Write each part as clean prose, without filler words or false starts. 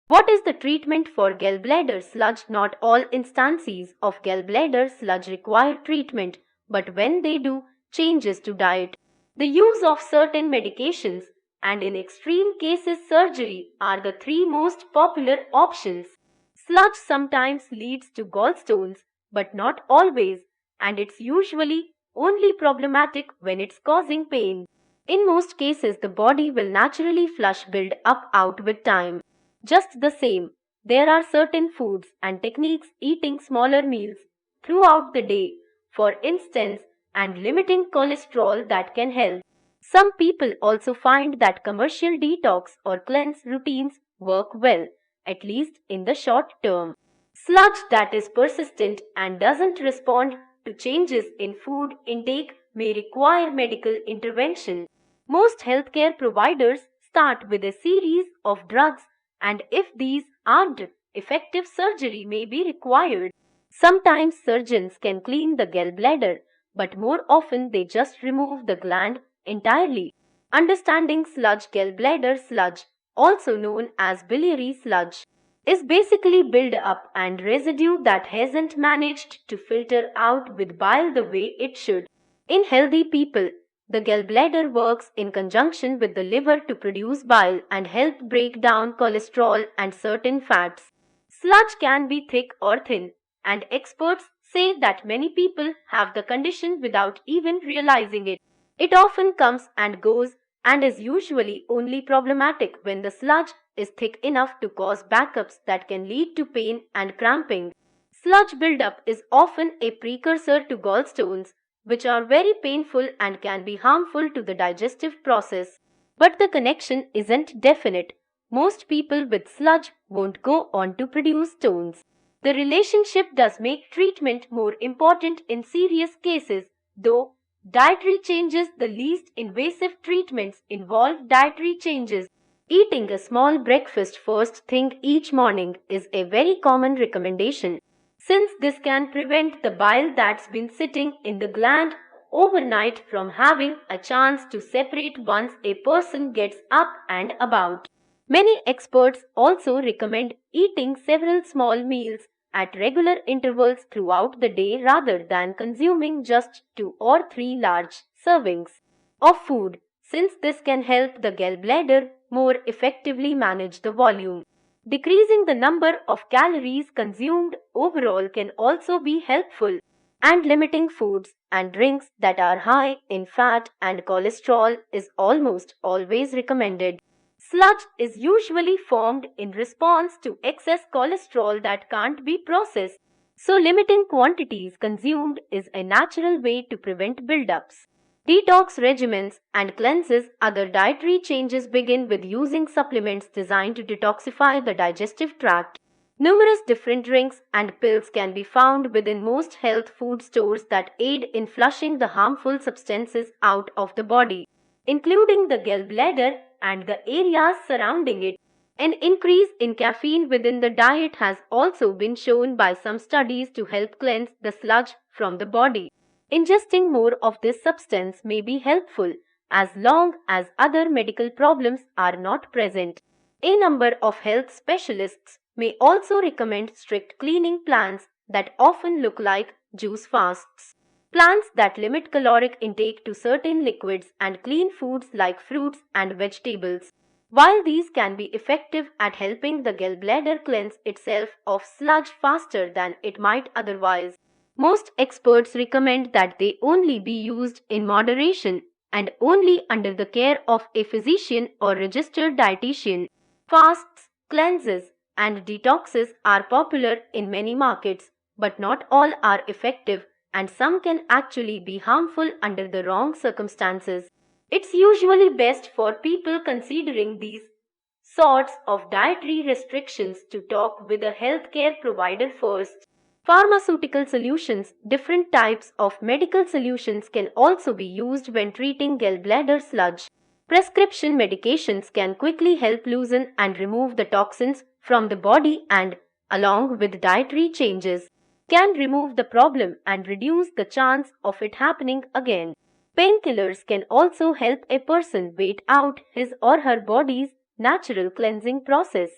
What is the treatment for gallbladder sludge? Not all instances of gallbladder sludge require treatment, but when they do, changes to diet, the use of certain medications, and in extreme cases surgery are the three most popular options. Sludge sometimes leads to gallstones, but not always, and it's usually only problematic when it's causing pain. In most cases, the body will naturally flush build up out with time. Just the same, there are certain foods and techniques eating smaller meals throughout the day, for instance, and limiting cholesterol that can help. Some people also find that commercial detox or cleanse routines work well, at least in the short term. Sludge that is persistent and doesn't respond to changes in food intake may require medical intervention. Most healthcare providers start with a series of drugs, and if these aren't effective, surgery may be required. Sometimes surgeons can clean the gallbladder, but more often they just remove the gland entirely. Understanding sludge. Gallbladder sludge, also known as biliary sludge, is basically build up and residue that hasn't managed to filter out with bile the way it should. In healthy people, the gallbladder works in conjunction with the liver to produce bile and help break down cholesterol and certain fats. Sludge can be thick or thin, and experts say that many people have the condition without even realizing it. It often comes and goes and is usually only problematic when the sludge is thick enough to cause backups that can lead to pain and cramping. Sludge buildup is often a precursor to gallstones, which are very painful and can be harmful to the digestive process. But the connection isn't definite. Most people with sludge won't go on to produce stones. The relationship does make treatment more important in serious cases, though. Dietary changes. The least invasive treatments involve dietary changes. Eating a small breakfast first thing each morning is a very common recommendation, since this can prevent the bile that's been sitting in the gland overnight from having a chance to separate once a person gets up and about. Many experts also recommend eating several small meals at regular intervals throughout the day rather than consuming just 2 or 3 large servings of food, since this can help the gallbladder more effectively manage the volume. Decreasing the number of calories consumed overall can also be helpful, and limiting foods and drinks that are high in fat and cholesterol is almost always recommended. Sludge is usually formed in response to excess cholesterol that can't be processed, so limiting quantities consumed is a natural way to prevent buildups. Detox regimens and cleanses. Other dietary changes begin with using supplements designed to detoxify the digestive tract. Numerous different drinks and pills can be found within most health food stores that aid in flushing the harmful substances out of the body, including the gallbladder and the areas surrounding it. An increase in caffeine within the diet has also been shown by some studies to help cleanse the sludge from the body. Ingesting more of this substance may be helpful as long as other medical problems are not present. A number of health specialists may also recommend strict cleaning plans that often look like juice fasts. Plans that limit caloric intake to certain liquids and clean foods like fruits and vegetables. While these can be effective at helping the gallbladder cleanse itself of sludge faster than it might otherwise, most experts recommend that they only be used in moderation and only under the care of a physician or registered dietitian. Fasts, cleanses, and detoxes are popular in many markets, but not all are effective, and some can actually be harmful under the wrong circumstances. It's usually best for people considering these sorts of dietary restrictions to talk with a healthcare provider first. Pharmaceutical solutions. Different types of medical solutions can also be used when treating gallbladder sludge. Prescription medications can quickly help loosen and remove the toxins from the body and, along with dietary changes, can remove the problem and reduce the chance of it happening again. Painkillers can also help a person wait out his or her body's natural cleansing process.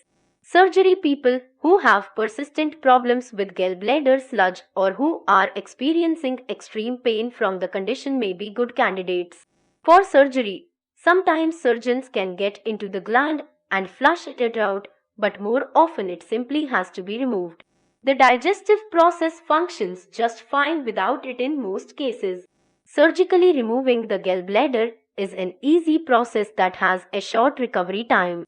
Surgery: people who have persistent problems with gallbladder sludge or who are experiencing extreme pain from the condition may be good candidates for surgery. Sometimes surgeons can get into the gland and flush it out, but more often it simply has to be removed. The digestive process functions just fine without it in most cases. Surgically removing the gallbladder is an easy process that has a short recovery time.